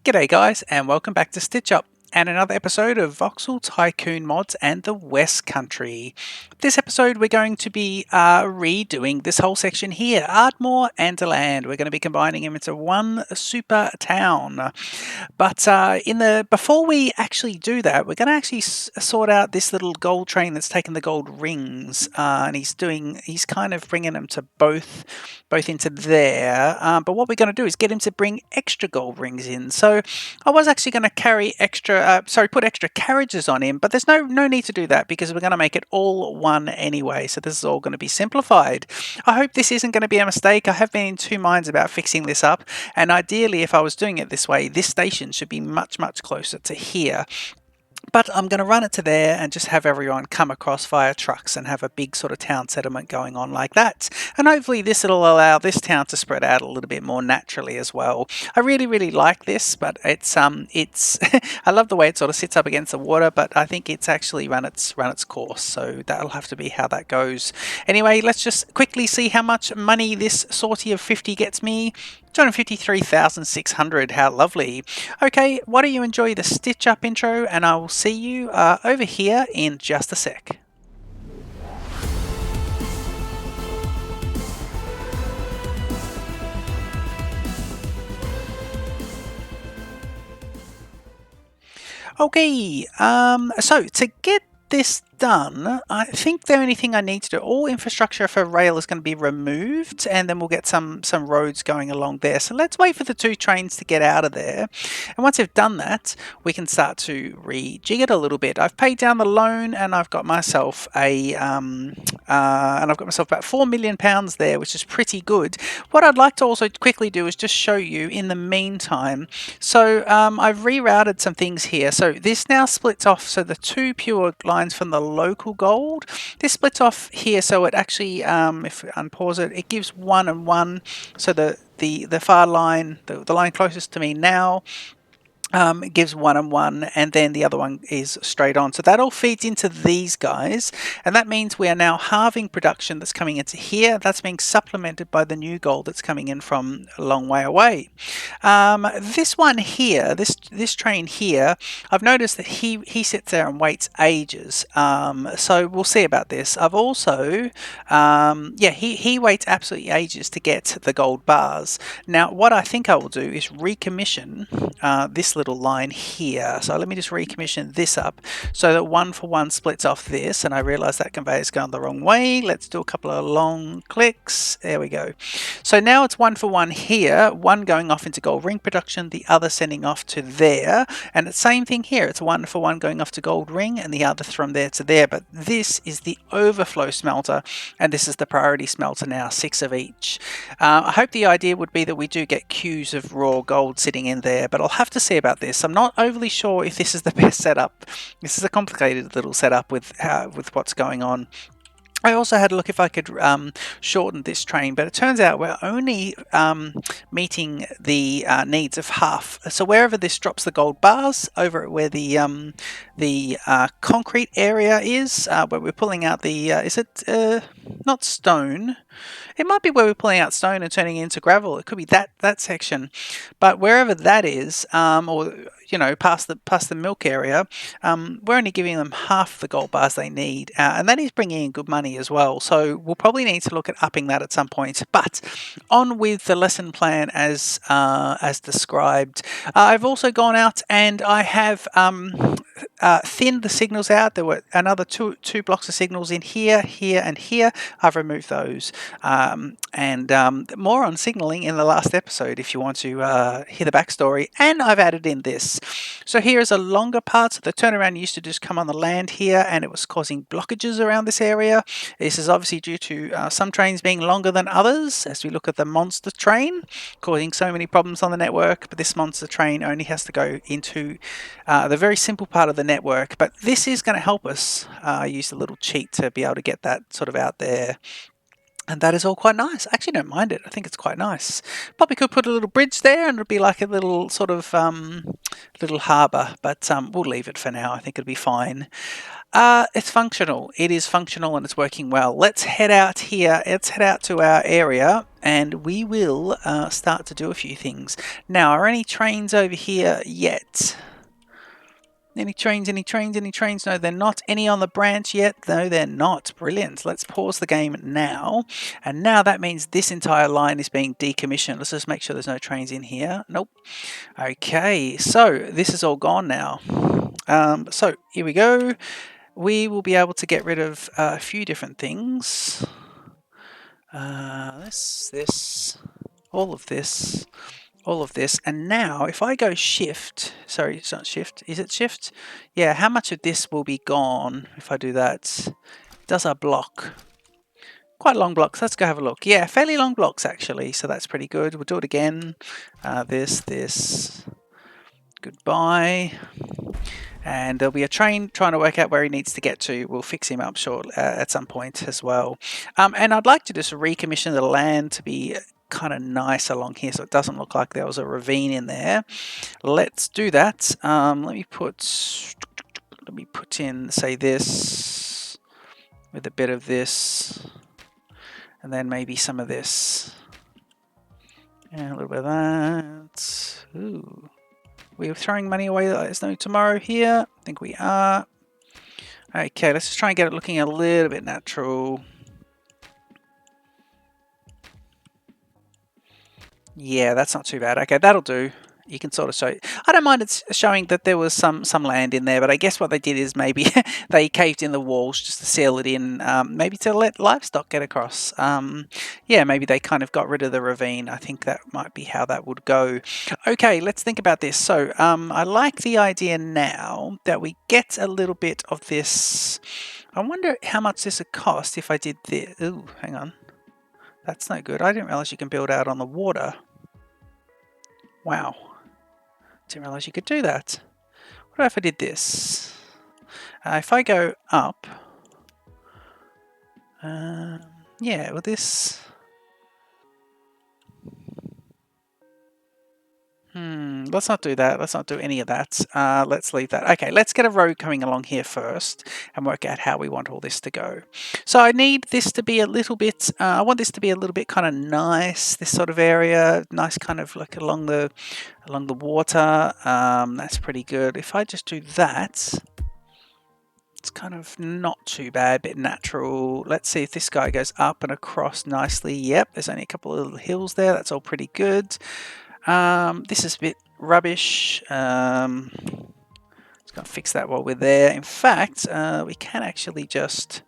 G'day guys, and welcome back to Stitch Up and another episode of Voxel Tycoon mods and the West Country. This episode we're going to be redoing this whole section here, Ardmore and Deland. We're going to be combining them into one super town. But before we actually do that, we're going to actually sort out this little gold train that's taken the gold rings, and he's kind of bringing them to both into there. But what we're going to do is get him to bring extra gold rings in. So I was actually going to put extra carriages on him, but there's no need to do that because we're going to make it all one anyway. So this is all going to be simplified. I hope this isn't going to be a mistake. I have been in two minds about fixing this up, and ideally if I was doing it this way, this station should be much closer to here. But I'm going to run it to there and just have everyone come across via trucks and have a big sort of town settlement going on like that. And hopefully this will allow this town to spread out a little bit more naturally as well. I really like this, but it's I love the way it sort of sits up against the water, but I think it's actually run its course. So that'll have to be how that goes. Anyway, let's just quickly see how much money this sortie of 50 gets me. 253,600, how lovely. Okay, why don't you enjoy the Stitch Up intro, and I will see you over here in just a sec. Okay, so to get this done, I think the only thing I need to do, all infrastructure for rail is going to be removed, and then we'll get some roads going along there. So let's wait for the two trains to get out of there, and once they've done that, we can start to rejig it a little bit. I've paid down the loan, and I've got myself about £4 million there, which is pretty good. What I'd like to also quickly do is just show you in the meantime. So I've rerouted some things here. So this now splits off. So the two pure lines from the local gold, this splits off here, so it actually if we unpause it, it gives 1 and 1. So the far line, the line closest to me now, it gives 1 and 1, and then the other one is straight on. So that all feeds into these guys, and that means we are now halving production that's coming into here. That's being supplemented by the new gold that's coming in from a long way away. This one here, this train here, I've noticed that he sits there and waits ages. So we'll see about this. I've also, he waits absolutely ages to get the gold bars. Now, what I think I will do is recommission this little line here. So let me just recommission this up so that 1 for 1 splits off this, and I realize that conveyor's going the wrong way. Let's do a couple of long clicks. There we go. So now it's 1 for 1 here, one going off into gold ring production, the other sending off to there, and the same thing here. It's 1 for 1 going off to gold ring and the other from there to there. But this is the overflow smelter, and this is the priority smelter now, 6 of each. I hope the idea would be that we do get queues of raw gold sitting in there, but I'll have to see about this. I'm not overly sure if this is the best setup. This is a complicated little setup with what's going on. I also had a look if I could shorten this train, but it turns out we're only meeting the needs of half. So wherever this drops the gold bars, over at where the concrete area is, where we're pulling out the, is it not stone? It might be where we're pulling out stone and turning it into gravel. It could be that section. But wherever that is, or past the milk area, we're only giving them half the gold bars they need, and that is bringing in good money as well. So we'll probably need to look at upping that at some point. But on with the lesson plan as described. I've also gone out and I have thinned the signals out. There were another two blocks of signals in here, and here. I've removed those, and more on signaling in the last episode if you want to hear the backstory. And I've added in this. So here is a longer part. So the turnaround used to just come on the land here, and it was causing blockages around this area. This is obviously due to some trains being longer than others, as we look at the monster train causing so many problems on the network. But this monster train only has to go into the very simple part of the network. But this is going to help us use the little cheat to be able to get that sort of out there. And that is all quite nice. I actually don't mind it. I think it's quite nice. Probably could put a little bridge there and it'd be like a little sort of little harbour, but we'll leave it for now. I think it'll be fine. It's functional. It is functional and it's working well. Let's head out here. Let's head out to our area and we will start to do a few things. Now, are any trains over here yet? Any trains, any trains, any trains? No, they're not. Any on the branch yet? No, they're not. Brilliant. Let's pause the game now. And now that means this entire line is being decommissioned. Let's just make sure there's no trains in here. Nope. Okay, so this is all gone now. So here we go. We will be able to get rid of a few different things. This, all of this, all of this. And now if I go shift, sorry, it's not shift, is it shift? Yeah, how much of this will be gone if I do that? Does our block? Quite long blocks. Let's go have a look. Yeah, fairly long blocks actually, so that's pretty good. We'll do it again. This. Goodbye. And there'll be a train trying to work out where he needs to get to. We'll fix him up short at some point as well. And I'd like to just recommission the land to be kind of nice along here so it doesn't look like there was a ravine in there. Let's do that. Let me put in, say, this with a bit of this and then maybe some of this and a little bit of that. Ooh. We're throwing money away like there's no tomorrow here. I think we are. Okay, let's just try and get it looking a little bit natural. Yeah, that's not too bad. Okay, that'll do. You can sort of show. I don't mind it's showing that there was some land in there, but I guess what they did is maybe they caved in the walls just to seal it in, maybe to let livestock get across. Yeah, maybe they kind of got rid of the ravine. I think that might be how that would go. Okay, let's think about this. So I like the idea now that we get a little bit of this. I wonder how much this would cost if I did this. Ooh, hang on. That's no good. I didn't realize you can build out on the water. Wow. Didn't realize you could do that. What if I did this? If I go up, yeah, well this, let's not do that. Let's not do any of that. Let's leave that. Okay, let's get a road coming along here first and work out how we want all this to go. So I need this to be a little bit, I want this to be a little bit kind of nice, this sort of area, nice kind of like along the water. That's pretty good. If I just do that, it's kind of not too bad, bit natural. Let's see if this guy goes up and across nicely. Yep, there's only a couple of little hills there. That's all pretty good. This is a bit rubbish. Just going to fix that while we're there. In fact, we can actually just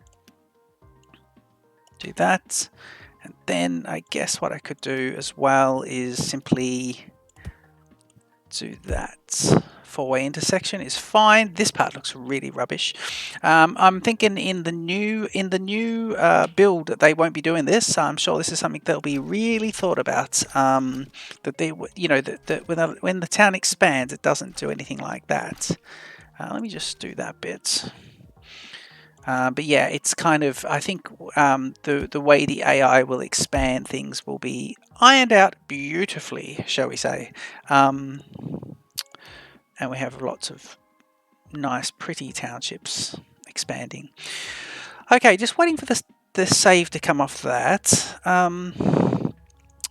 do that. And then I guess what I could do as well is simply do that. Four-way intersection is fine. This part looks really rubbish. I'm thinking in the new build that they won't be doing this. I'm sure this is something that'll be really thought about. That they, you know, that when the town expands, it doesn't do anything like that. Let me just do that bit. But yeah, it's kind of, I think the way the AI will expand things will be ironed out beautifully, shall we say. And we have lots of nice, pretty townships expanding. Okay, just waiting for the save to come off that.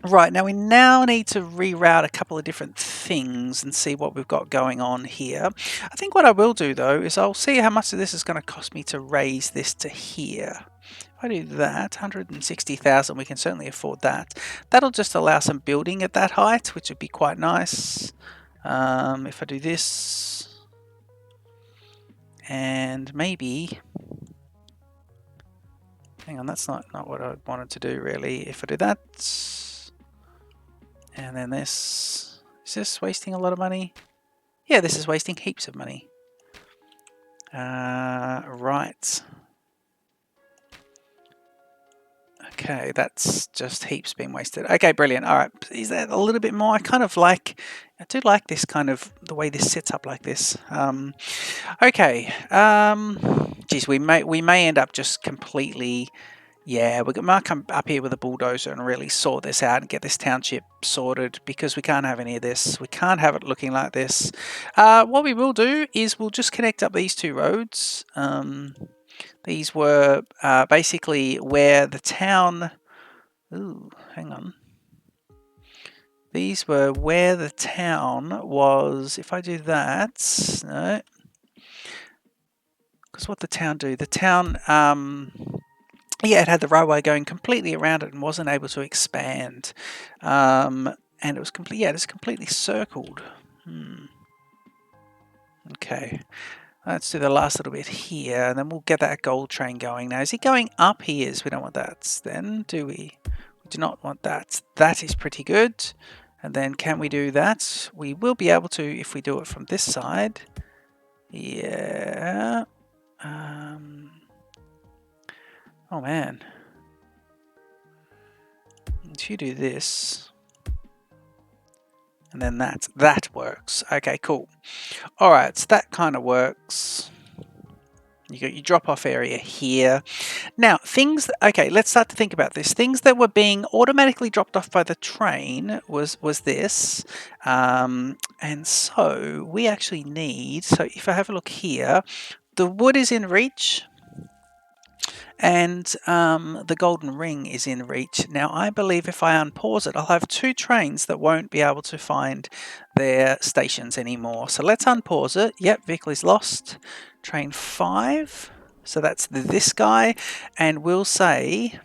Right, now we need to reroute a couple of different things and see what we've got going on here. I think what I will do though is I'll see how much of this is going to cost me to raise this to here. If I do that, 160,000, we can certainly afford that. That'll just allow some building at that height, which would be quite nice. If I do this, and maybe, hang on, that's not what I wanted to do really. If I do that, and then this, is this wasting a lot of money? Yeah, this is wasting heaps of money. Right. Okay, that's just heaps being wasted. Okay, brilliant. All right, is that a little bit more? I do like this kind of, the way this sits up like this. Okay, geez, we may end up just completely, Yeah, we might come up here with a bulldozer and really sort this out and get this township sorted, because we can't have any of this. We can't have it looking like this. What we will do is we'll just connect up these two roads. These were basically where the town... Ooh, hang on. These were where the town was. If I do that... No. Because what the town do? The town... yeah, it had the railway going completely around it and wasn't able to expand. And it was complete. Yeah, it's completely circled. Okay, let's do the last little bit here, and then we'll get that gold train going. Now, is he going up? He is. We don't want that. Then, do we? We do not want that. That is pretty good. And then, can we do that? We will be able to if we do it from this side. Yeah. Oh man. If you do this, and then that works. Okay, cool. All right, so that kind of works. You got your drop-off area here. Now, things. Okay, let's start to think about this. Things that were being automatically dropped off by the train was this, and so we actually need. So if I have a look here, the wood is in reach. And the golden ring is in reach. Now, I believe if I unpause it, I'll have two trains that won't be able to find their stations anymore. So let's unpause it. Yep, vehicle is lost. Train 5. So that's this guy. And we'll say...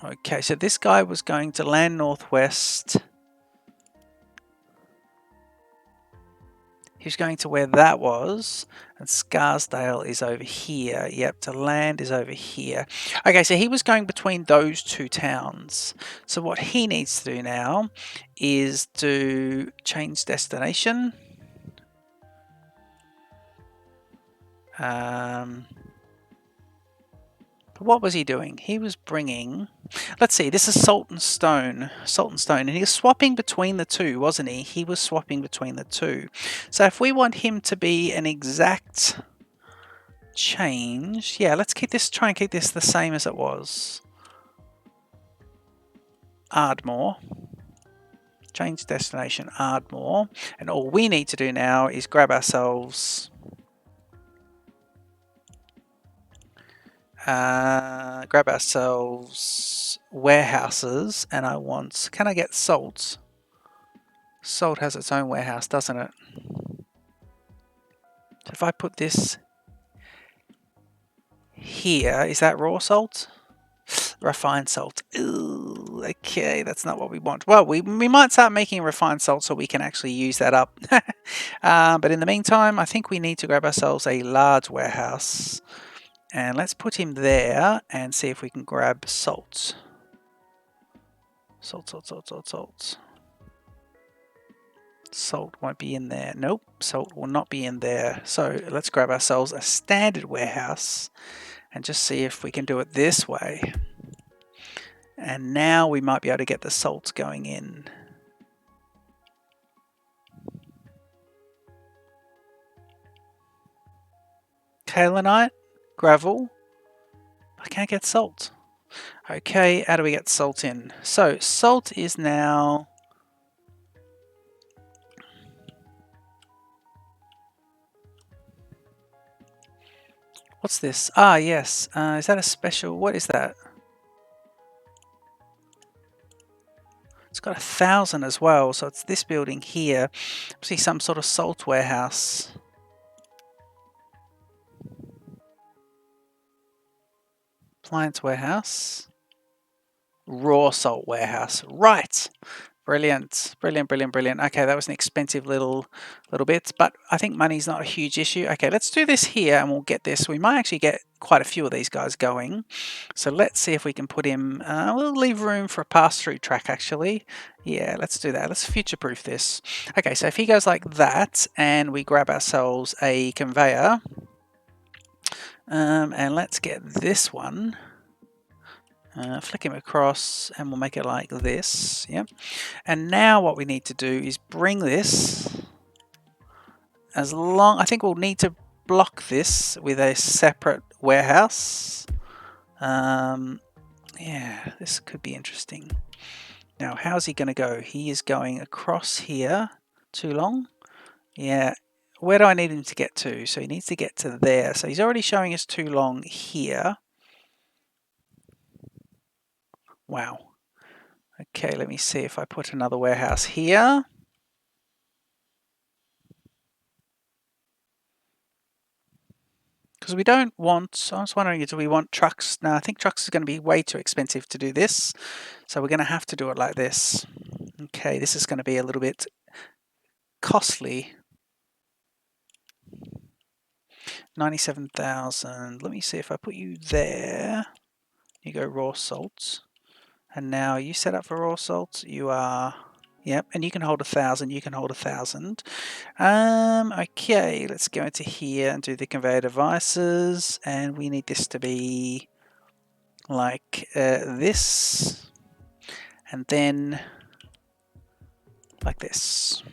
Okay, so this guy was going to land northwest. He was going to where that was, and Scarsdale is over here. Yep, to land is over here. Okay, so he was going between those two towns. So what he needs to do now is to change destination. What was he doing? He was bringing... Let's see, this is Salt and Stone. Salt and Stone. And he was swapping between the two, wasn't he? He was swapping between the two. So if we want him to be an exact change... Yeah, let's keep this. Try and keep this the same as it was. Ardmore. Change destination, Ardmore. And all we need to do now is grab ourselves... grab ourselves warehouses, and I want... Can I get Salt? Salt has its own warehouse, doesn't it? So if I put this here, is that raw salt? Refined salt. Ooh, okay, that's not what we want. Well, we might start making refined salt so we can actually use that up. But in the meantime, I think we need to grab ourselves a large warehouse. And let's put him there and see if we can grab salt. Salt. Salt won't be in there. Nope, salt will not be in there. So let's grab ourselves a standard warehouse and just see if we can do it this way. And now we might be able to get the salt going in. Kaolinite. Gravel. I can't get salt. Okay, how do we get salt in? So salt is now... What's this? Ah, yes. Is that a special... What is that? It's got 1,000 as well, so it's this building here. See some sort of salt warehouse. Appliance warehouse. Raw salt warehouse. Right. Brilliant. Brilliant. Okay, that was an expensive little bit, but I think money's not a huge issue. Okay, let's do this here and we'll get this. We might actually get quite a few of these guys going. So let's see if we can put him... we'll leave room for a pass-through track, actually. Yeah, let's do that. Let's future-proof this. Okay, so if he goes like that and we grab ourselves a conveyor... and let's get this one, flick him across, and we'll make it like this. Yep. And now what we need to do is bring this I think we'll need to block this with a separate warehouse. Yeah, this could be interesting. Now, how's he going to go? He is going across here. Too long? Yeah. Where do I need him to get to? So he needs to get to there. So he's already showing us too long here. Wow. Okay, let me see if I put another warehouse here. Because we don't want, I was wondering, do we want trucks? No, I think trucks is going to be way too expensive to do this. So we're going to have to do it like this. Okay, this is going to be a little bit costly. 97,000. Let me see if I put you there. You go raw salts. And now you set up for raw salts. You are, yep, and you can hold 1,000. You can hold 1,000. Okay, let's go into here and do the conveyor devices. And we need this to be like this. And then like this.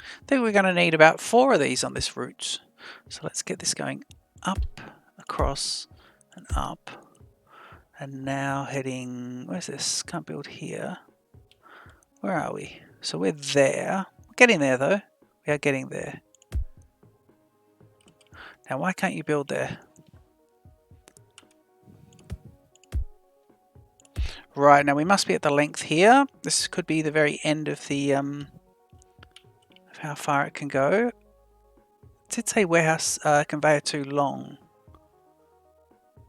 I think we're going to need about 4 of these on this route. So let's get this going up, across, and up. And now heading, where's this? Can't build here. Where are we? So we're there. We're getting there though. We are getting there. Now why can't you build there? Right, now we must be at the length here. This could be the very end of the of how far it can go. It did say warehouse conveyor too long.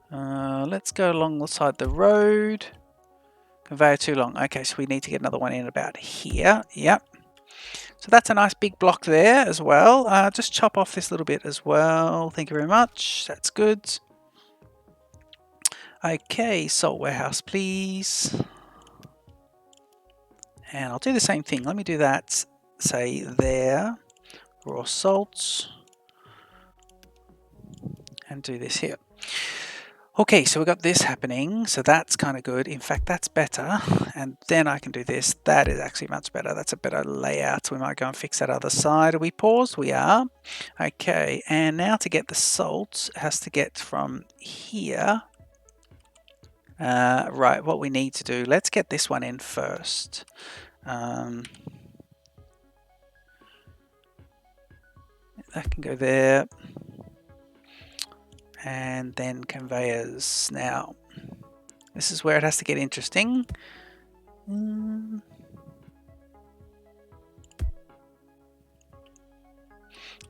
Let's go along the side of the road. Conveyor too long. Okay, so we need to get another one in about here. Yep. So that's a nice big block there as well. Just chop off this little bit as well. Thank you very much. That's good. Okay, salt warehouse, please. And I'll do the same thing. Let me do that, say there. Raw salts. And do this here. Okay, so we've got this happening, so that's kind of good. In fact, that's better. And then I can do this. That is actually much better. That's a better layout. We might go and fix that other side. Are we paused? We are. Okay, and now to get the salt, it has to get from here. Right, what we need to do, let's get this one in first. That can go there. And then conveyors. Now, this is where it has to get interesting. Can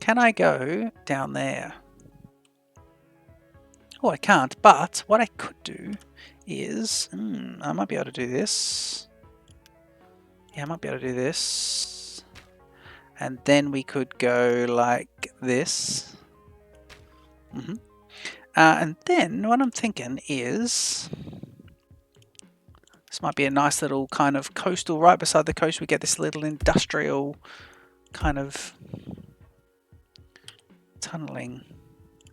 I go down there? Oh, I can't, but what I could do is, I might be able to do this. Yeah, I might be able to do this. And then we could go like this. And then what I'm thinking is, this might be a nice little kind of coastal, right beside the coast we get this little industrial kind of tunneling.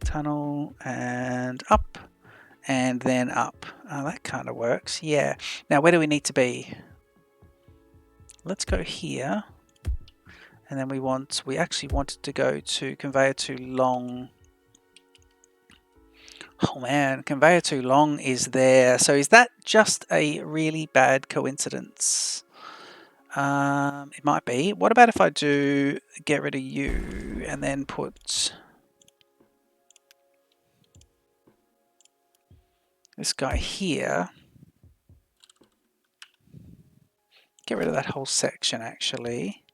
Tunnel and up and then up. Oh, that kind of works. Yeah. Now where do we need to be? Let's go here. And then we actually wanted to go to conveyor too long. Oh man, conveyor too long is there. So is that just a really bad coincidence? It might be. What about if I do get rid of you and then put this guy here? Get rid of that whole section actually.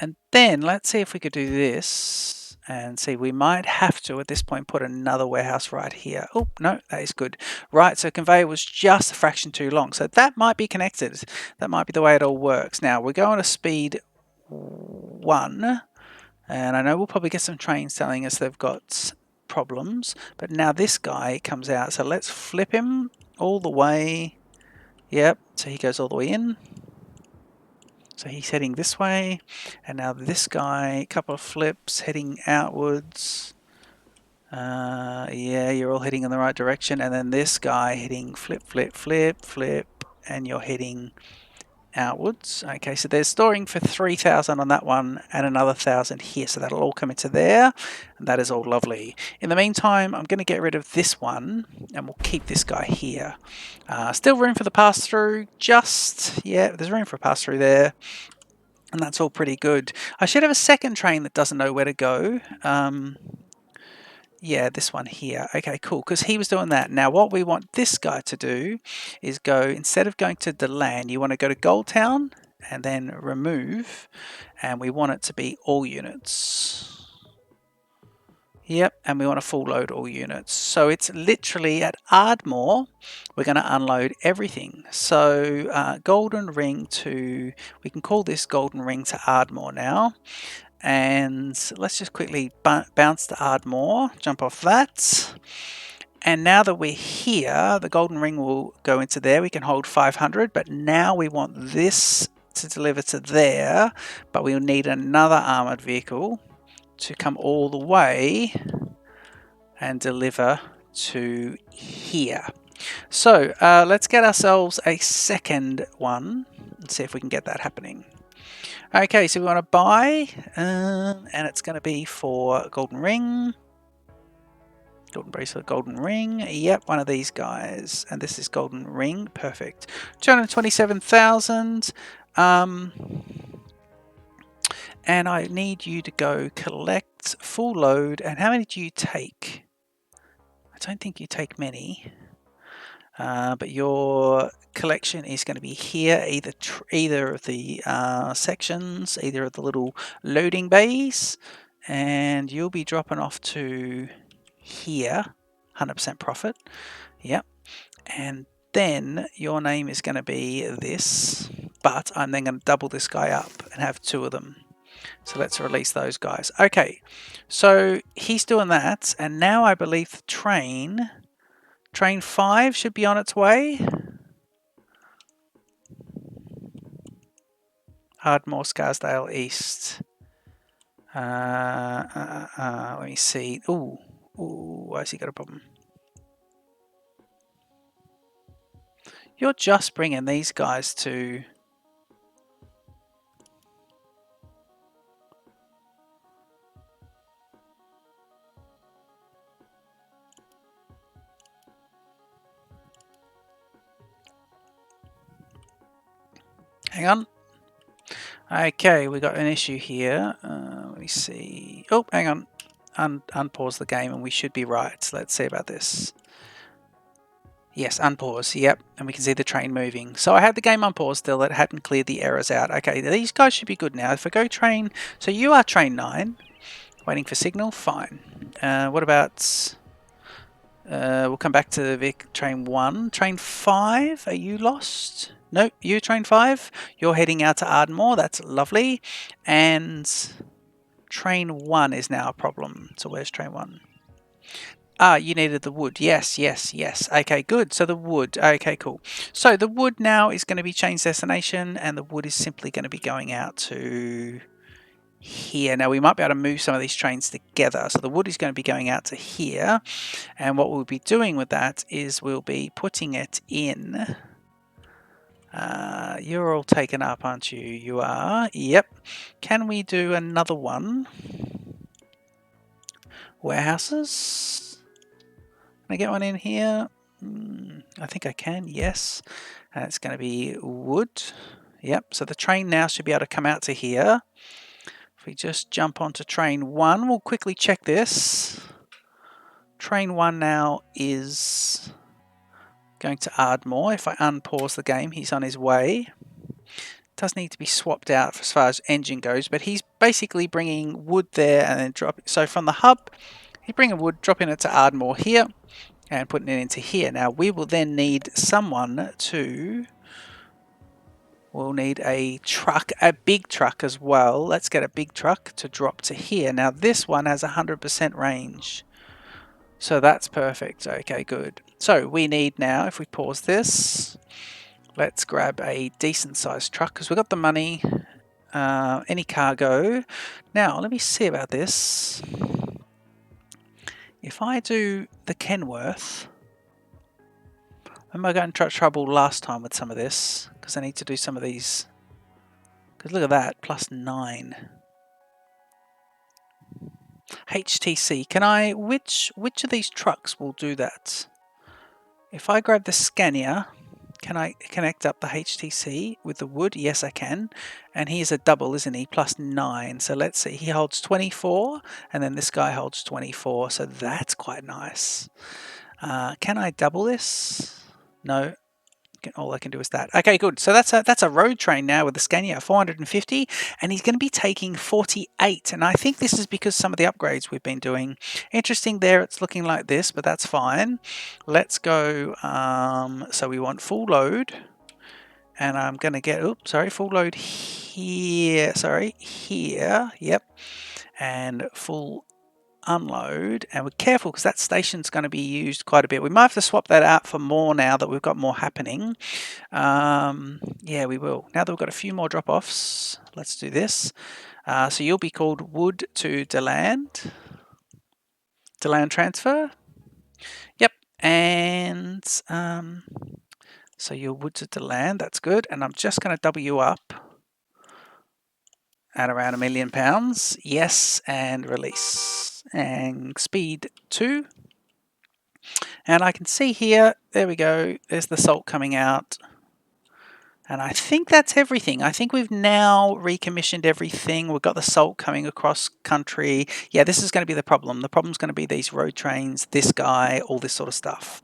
And then let's see if we could do this. And see, we might have to, at this point, put another warehouse right here. Oh, no, that is good. Right, so conveyor was just a fraction too long. So that might be connected. That might be the way it all works. Now, we're going to speed 1. And I know we'll probably get some trains telling us they've got problems. But now this guy comes out. So let's flip him all the way. Yep, so he goes all the way in. So he's heading this way, and now this guy, a couple of flips, heading outwards. Yeah, you're all heading in the right direction, and then this guy heading flip, flip, flip, flip, and you're heading outwards. Okay, so they're storing for 3,000 on that one and another 1,000 here, so that'll all come into there, and that is all lovely. In the meantime, I'm going to get rid of this one and we'll keep this guy here. Still room for the pass-through, yeah, there's room for a pass-through there, and that's all pretty good. I should have a second train that doesn't know where to go. Yeah, this one here. Okay, cool, because he was doing that. Now what we want this guy to do is go, instead of going to Deland, you want to go to Goldtown and then remove, and we want it to be all units. Yep, and we want to full load all units. So it's literally at Ardmore, we're going to unload everything. So Golden Ring to, we can call this Golden Ring to Ardmore now. And let's just quickly bounce to Ardmore, jump off that. And now that we're here, the Golden Ring will go into there. We can hold 500, but now we want this to deliver to there, but we'll need another armored vehicle to come all the way and deliver to here. So let's get ourselves a second one and see if we can get that happening. Okay, so we want to buy, and it's going to be for Golden Ring, Golden Bracelet, Golden Ring. Yep, one of these guys, and this is Golden Ring. Perfect. 227,000. And I need you to go collect full load. And how many do you take? I don't think you take many. But your collection is going to be here, either of the sections, either of the little loading bays, and you'll be dropping off to here, 100% profit. Yep. And then your name is going to be this, but I'm then going to double this guy up and have two of them. So let's release those guys. Okay, so he's doing that, and now I believe the train 5 should be on its way. Ardmore, Scarsdale, East. Let me see. Ooh, why has he got a problem? You're just bringing these guys to... Hang on. Okay, we got an issue here. Let me see. Oh, hang on. Unpause the game and we should be right. Let's see about this. Yes, unpause. Yep, and we can see the train moving. So I had the game unpaused still. It hadn't cleared the errors out. Okay, these guys should be good now. If I go train... So you are train 9. Waiting for signal. Fine. What about... we'll come back to train 1. Train 5, are you lost? Nope, you train 5. You're heading out to Ardmore. That's lovely. And train 1 is now a problem. So where's train 1? Ah, you needed the wood. Yes, yes, yes. Okay, good. So the wood. Okay, cool. So the wood now is going to be changed destination, and the wood is simply going to be going out to here. Now we might be able to move some of these trains together. So the wood is going to be going out to here, and what we'll be doing with that is we'll be putting it in... you're all taken up, aren't you? You are. Yep. Can we do another one? Warehouses. Can I get one in here? I think I can, yes. And it's going to be wood. Yep, so the train now should be able to come out to here. If we just jump onto train 1, we'll quickly check this. Train 1 now is going to Ardmore. If I unpause the game, he's on his way. Does need to be swapped out as far as engine goes, but he's basically bringing wood there and then drop it. So from the hub, he's bringing wood, dropping it to Ardmore here, and putting it into here. Now we will then need someone to... We'll need a truck, a big truck as well. Let's get a big truck to drop to here. Now this one has 100% range. So that's perfect. Okay, good. So we need now, if we pause this, let's grab a decent sized truck because we've got the money. Any cargo. Now let me see about this. If I do the Kenworth, Remember I got into trouble last time with some of this because I need to do some of these. Because look at that, +9. HTC, can I, which of these trucks will do that? If I grab the Scania, can I connect up the HTC with the wood? Yes, I can. And he's a double, isn't he? +9. So let's see, he holds 24, and then this guy holds 24. So that's quite nice. Can I double this? No. All I can do is that. Okay, good. So that's a road train now with the Scania, 450, and he's going to be taking 48. And I think this is because some of the upgrades we've been doing. Interesting there, it's looking like this, but that's fine. Let's go. So we want full load, and I'm going to get, oops, sorry, full load here. Sorry, here. Yep, and full unload, and we're careful because that station's going to be used quite a bit. We might have to swap that out for more now that we've got more happening. Yeah, we will. Now that we've got a few more drop-offs, let's do this. So you'll be called wood to DeLand. DeLand transfer. Yep, and so you're wood to DeLand, that's good. And I'm just going to double you up at around £1 million. Yes, and release. And speed 2. And I can see here, there we go, there's the salt coming out. And I think that's everything. I think we've now recommissioned everything. We've got the salt coming across country. Yeah, this is going to be the problem. The problem's going to be these road trains, this guy, all this sort of stuff.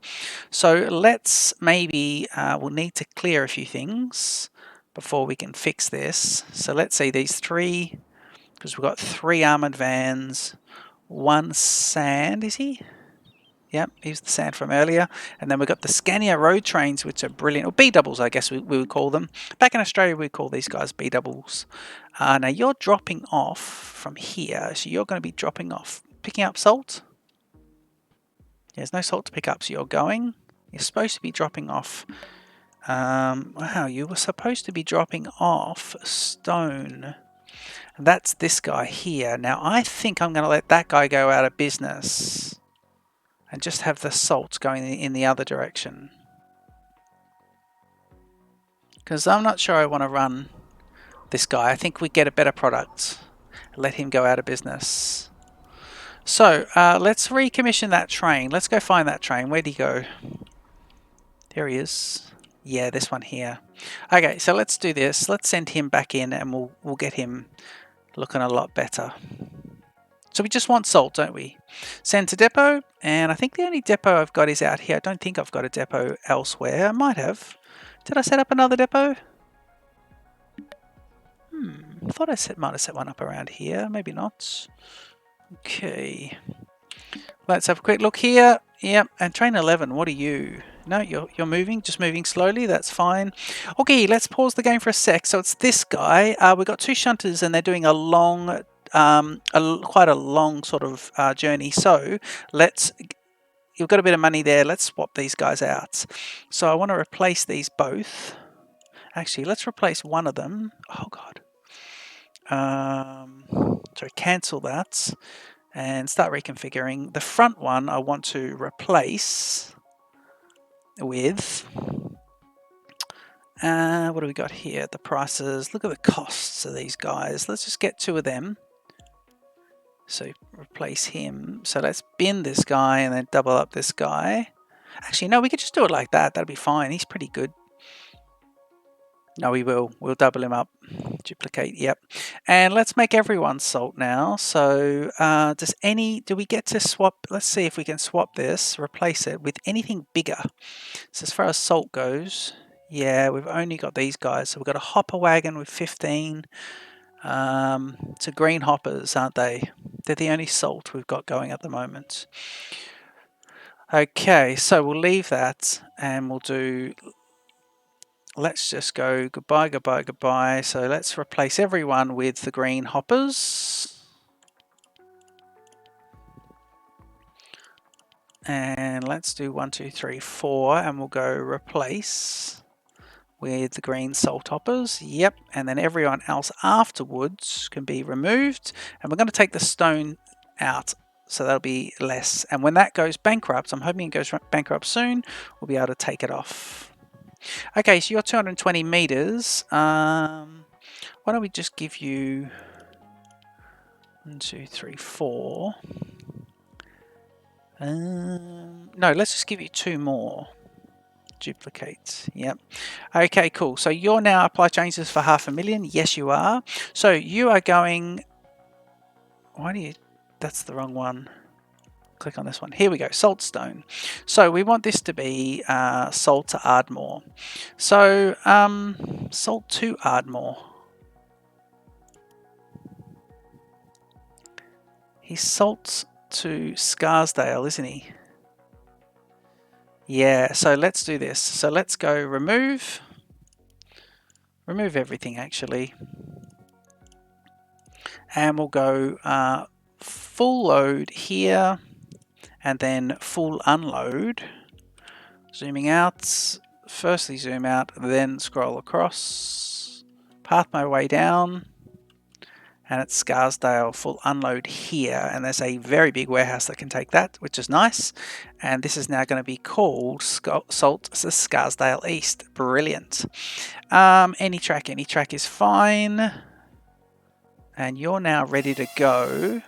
So let's maybe, we'll need to clear a few things before we can fix this. So let's see these 3, because we've got 3 armoured vans, 1 sand, is he? Yep, here's the sand from earlier. And then we've got the Scania road trains, which are brilliant. Or B-doubles, I guess we would call them. Back in Australia, we call these guys B-doubles. Now, you're dropping off from here. So you're going to be dropping off, picking up salt. There's no salt to pick up, so you're going. You're supposed to be dropping off. Wow, you were supposed to be dropping off stone. And that's this guy here. Now, I think I'm going to let that guy go out of business and just have the salt going in the other direction. Because I'm not sure I want to run this guy. I think we get a better product. Let him go out of business. So let's recommission that train. Let's go find that train. Where'd he go? There he is. Yeah, this one here. Okay, so let's do this. Let's send him back in and we'll get him looking a lot better. So we just want salt, don't we? Send to depot, and I think the only depot I've got is out here. I don't think I've got a depot elsewhere. I might have. Did I set up another depot? I thought I might have set one up around here. Maybe not. Okay. Let's have a quick look here. Yep, and train 11, what are you? No, you're moving, just moving slowly, that's fine. Okay, let's pause the game for a sec. So it's this guy. We've got 2 shunters and they're doing a long, quite a long sort of journey. So you've got a bit of money there. Let's swap these guys out. So I want to replace these both. Actually, let's replace one of them. Oh, God. So cancel that and start reconfiguring. The front one I want to replace with, what do we got here? The prices, look at the costs of these guys. Let's just get 2 of them. So replace him. So let's bin this guy and then double up this guy. Actually, no, we could just do it like that. That'll be fine. He's pretty good. No, we will. We'll double him up. Duplicate, yep. And let's make everyone salt now. So do we get to swap? Let's see if we can swap this, replace it with anything bigger. So as far as salt goes, yeah, we've only got these guys. So we've got a hopper wagon with 15. So green hoppers, aren't they? They're the only salt we've got going at the moment. Okay, so we'll leave that and we'll do, let's just go goodbye, goodbye, goodbye. So let's replace everyone with the green hoppers. And let's do 1, 2, 3, 4, and we'll go replace with the green salt hoppers. Yep, and then everyone else afterwards can be removed. And we're going to take the stone out So that'll be less. And when that goes bankrupt, I'm hoping it goes bankrupt soon, we'll be able to take it off. Okay, so you're 220 meters. Why don't we just give you 1, 2, 3, 4. No, let's just give you 2 more. Duplicate. Yep. Okay, cool. So you're now apply changes for 500,000. Yes, you are. So you are going. Why do you? That's the wrong one. Click on this one. Here we go. Saltstone. So we want this to be salt to Ardmore. So salt to Ardmore. He's salt to Scarsdale, isn't he? Yeah, so let's do this. So let's go remove everything actually. And we'll go full load here and then full unload. Zooming out, firstly zoom out, then scroll across, path my way down. And it's Scarsdale full unload here, and there's a very big warehouse that can take that, which is nice. And this is now going to be called Salt Scarsdale East. Brilliant. Any track is fine. And you're now ready to go.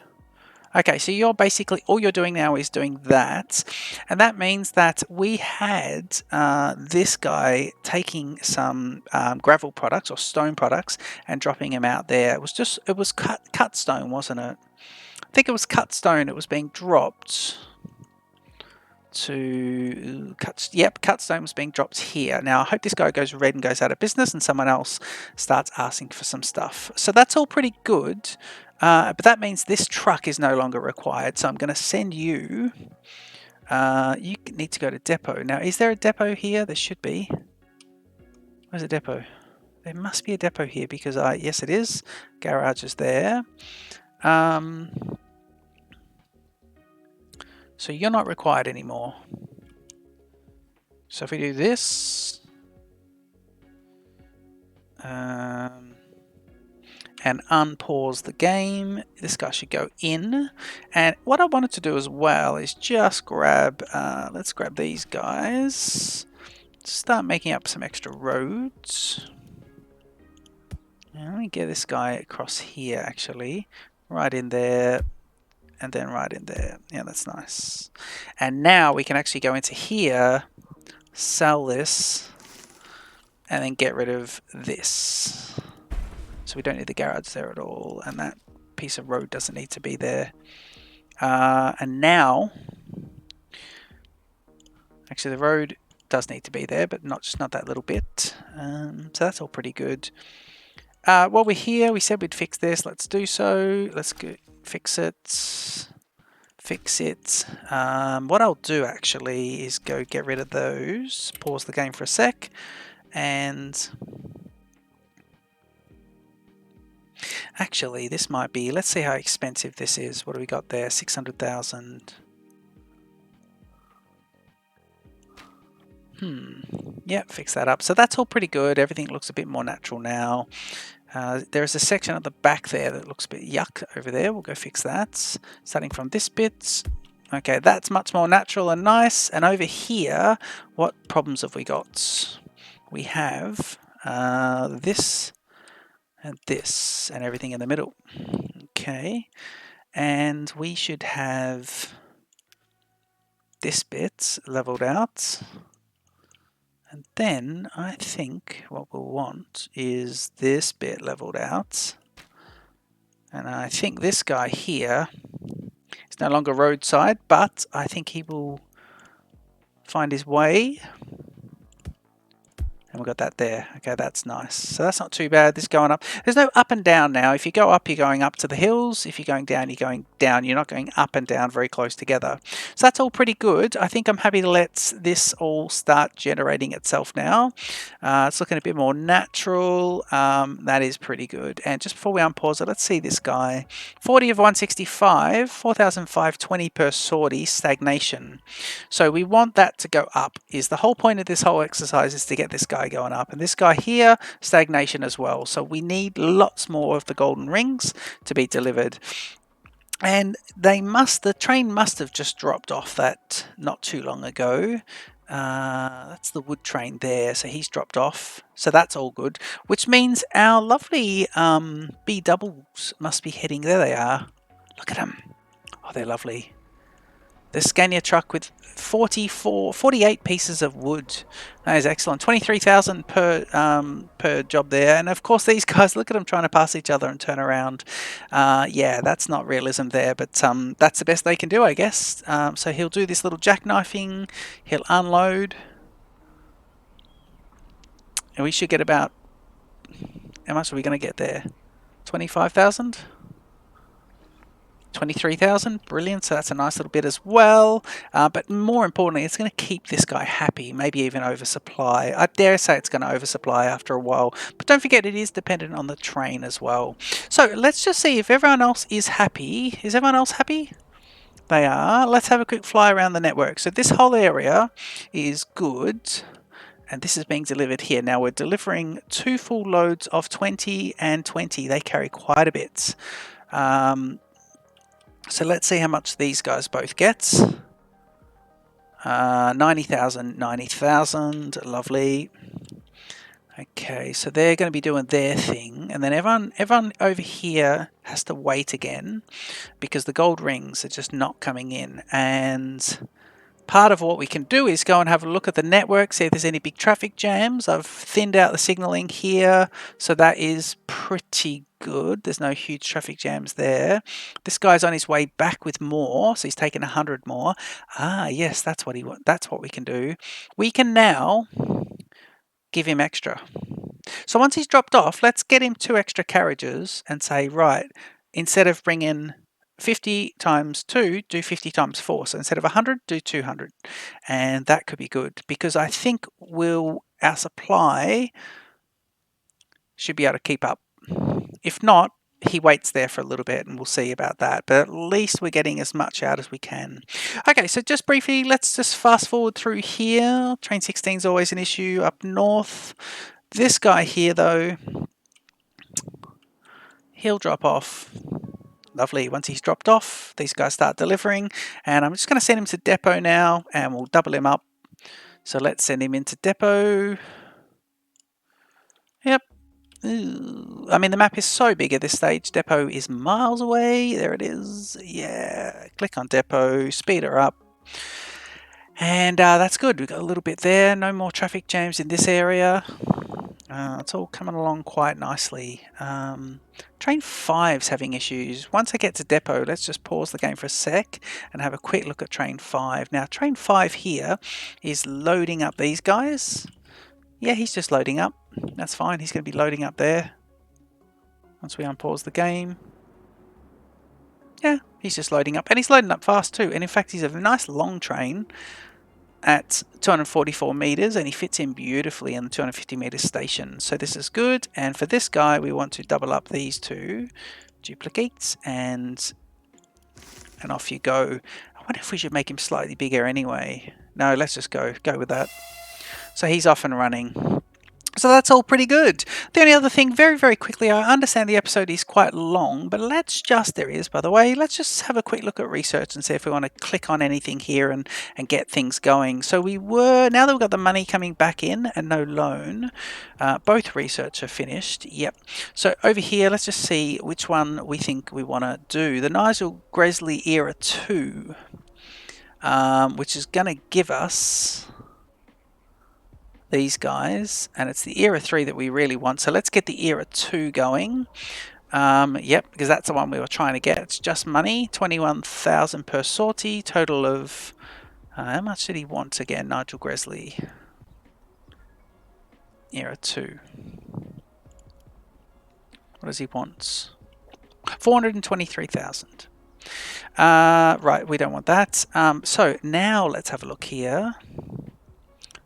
Okay, so you're basically, all you're doing now is doing that. And that means that we had this guy taking some gravel products or stone products and dropping them out there. It was cut stone, wasn't it? I think it was cut stone. It was being dropped to cut stone was being dropped here. Now I hope this guy goes red and goes out of business and someone else starts asking for some stuff. So that's all pretty good. But that means this truck is no longer required. So I'm going to send you. You need to go to depot. Now, is there a depot here? There should be. Where's a depot? There must be a depot here because yes, it is. Garage is there. So you're not required anymore. So if we do this. And unpause the game. This guy should go in. And what I wanted to do as well is just grab, let's grab these guys. Start making up some extra roads. And let me get this guy across here actually. Right in there. And then right in there. Yeah, that's nice. And now we can actually go into here, sell this, and then get rid of this. So we don't need the garage there at all, and that piece of road doesn't need to be there. And now, actually the road does need to be there, but not that little bit. So that's all pretty good. While we're here, we said we'd fix this. Let's do so. Let's go fix it. Fix it. What I'll do actually is go get rid of those. Pause the game for a sec, and actually, this might be, let's see how expensive this is. What do we got there? 600,000. Yeah, fix that up. So that's all pretty good. Everything looks a bit more natural now. There's a section at the back there that looks a bit yuck over there. We'll go fix that. Starting from this bit. Okay, that's much more natural and nice. And over here, what problems have we got? We have this and this and everything in the middle. Okay, and we should have this bit leveled out, and then I think what we'll want is this bit leveled out, and I think this guy here is no longer roadside, but I think he will find his way. And we've got that there. Okay, that's nice. So that's not too bad. This going up. There's no up and down now. If you go up, you're going up to the hills. If you're going down, you're going down. You're not going up and down very close together. So that's all pretty good. I think I'm happy to let this all start generating itself now. It's looking a bit more natural. That is pretty good. And just before we unpause it, let's see this guy. 40 of 165, 4,520 per sortie, stagnation. So we want that to go up. Is the whole point of this whole exercise is to get this guy going up, and this guy here, stagnation as well. So we need lots more of the golden rings to be delivered. And the train must have just dropped off that not too long ago. That's the wood train there, so he's dropped off. So that's all good, which means our lovely B doubles must be heading. There they are. Look at them. Oh, they're lovely. The Scania truck with 48 pieces of wood. That is excellent. 23,000 per job there. And of course, these guys, look at them trying to pass each other and turn around. Yeah, that's not realism there, but that's the best they can do, I guess. So he'll do this little jackknifing. He'll unload. And we should get about, how much are we going to get there? 25,000? 23,000, brilliant. So that's a nice little bit as well. But more importantly, it's going to keep this guy happy, maybe even oversupply. I dare say it's going to oversupply after a while. But don't forget, it is dependent on the train as well. So let's just see if everyone else is happy. Is everyone else happy? They are. Let's have a quick fly around the network. So this whole area is good. And this is being delivered here. Now we're delivering 2 full loads of 20 and 20. They carry quite a bit. So let's see how much these guys both get. 90,000, 90,000, lovely. Okay, so they're going to be doing their thing, and then everyone over here has to wait again because the gold rings are just not coming in. And part of what we can do is go and have a look at the network, see if there's any big traffic jams. I've thinned out the signaling here, so that is pretty good. There's no huge traffic jams there. This guy's on his way back with more, so he's taken 100 more. Ah, yes, that's what that's what we can do. We can now give him extra. So once he's dropped off, let's get him 2 extra carriages and say, right, instead of bringing 50 times 2, do 50 times 4. So instead of 100, do 200. And that could be good because I think our supply should be able to keep up. If not, he waits there for a little bit and we'll see about that. But at least we're getting as much out as we can. Okay, so just briefly, let's just fast forward through here. Train 16 is always an issue up north. This guy here, though, he'll drop off. Lovely. Once he's dropped off, these guys start delivering. And I'm just going to send him to depot now and we'll double him up. So let's send him into depot. Yep. Ooh. I mean, the map is so big at this stage. Depot is miles away. There it is. Yeah. Click on depot, speed her up. And that's good. We've got a little bit there. No more traffic jams in this area. It's all coming along quite nicely. Train 5's having issues. Once I get to depot, let's just pause the game for a sec and have a quick look at train 5. Now, train 5 here is loading up these guys. Yeah, he's just loading up. That's fine. He's going to be loading up there. Once we unpause the game. Yeah, he's just loading up. And he's loading up fast too. And in fact, he's a nice long train at 244 meters and he fits in beautifully in the 250 meter station. So this is good. And for this guy, we want to double up these 2 duplicates and off you go. I wonder if we should make him slightly bigger anyway. No, let's just go with that. So he's off and running. So that's all pretty good. The only other thing, very, very quickly, I understand the episode is quite long, but let's just have a quick look at research and see if we want to click on anything here and get things going. So now that we've got the money coming back in and no loan, both research are finished. Yep. So over here, let's just see which one we think we want to do. The Nigel Gresley Era 2, which is going to give us these guys, and it's the Era 3 that we really want. So let's get the Era 2 going. Yep, because that's the one we were trying to get. It's just money, 21,000 per sortie, total of how much did he want again, Nigel Gresley? Era 2. What does he want? 423,000. Right, we don't want that. So now let's have a look here.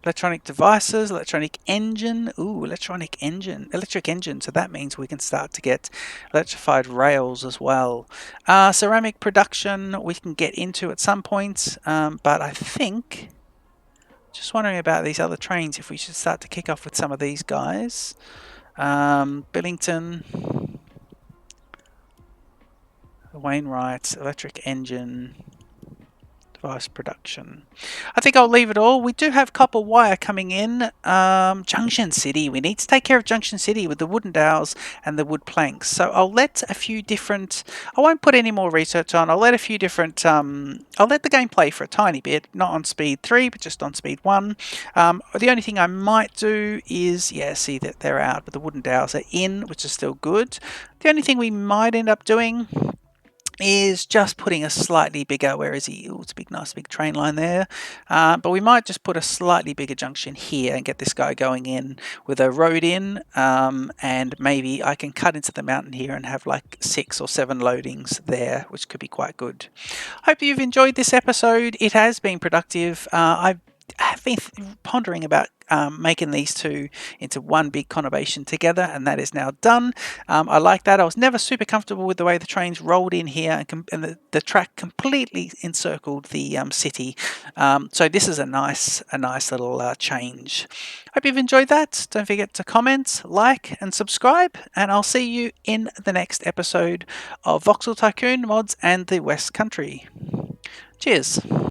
Electronic devices, electronic engine. Ooh, electric engine. So that means we can start to get electrified rails as well. Ceramic production we can get into at some point, but I think, just wondering about these other trains, if we should start to kick off with some of these guys. Billington. Wainwright's electric engine device production. I think I'll leave it all. We do have copper wire coming in. Junction City. We need to take care of Junction City with the wooden dowels and the wood planks. So I'll let a few different... I won't put any more research on. I'll let a few different... I'll let the game play for a tiny bit. Not on speed 3, but just on speed 1. The only thing I might do is... Yeah, see that they're out, but the wooden dowels are in, which is still good. The only thing we might end up doing is just putting a slightly bigger, where is he? Oh, it's a big, nice big train line there. But we might just put a slightly bigger junction here and get this guy going in with a road in. And maybe I can cut into the mountain here and have like 6 or 7 loadings there, which could be quite good. Hope you've enjoyed this episode. It has been productive. I've been pondering about making these two into one big conurbation together, and that is now done. I like that. I was never super comfortable with the way the trains rolled in here and the track completely encircled the city. So this is a nice little change. Hope you've enjoyed that. Don't forget to comment, like, and subscribe, and I'll see you in the next episode of Voxel Tycoon Mods and the West Country. Cheers.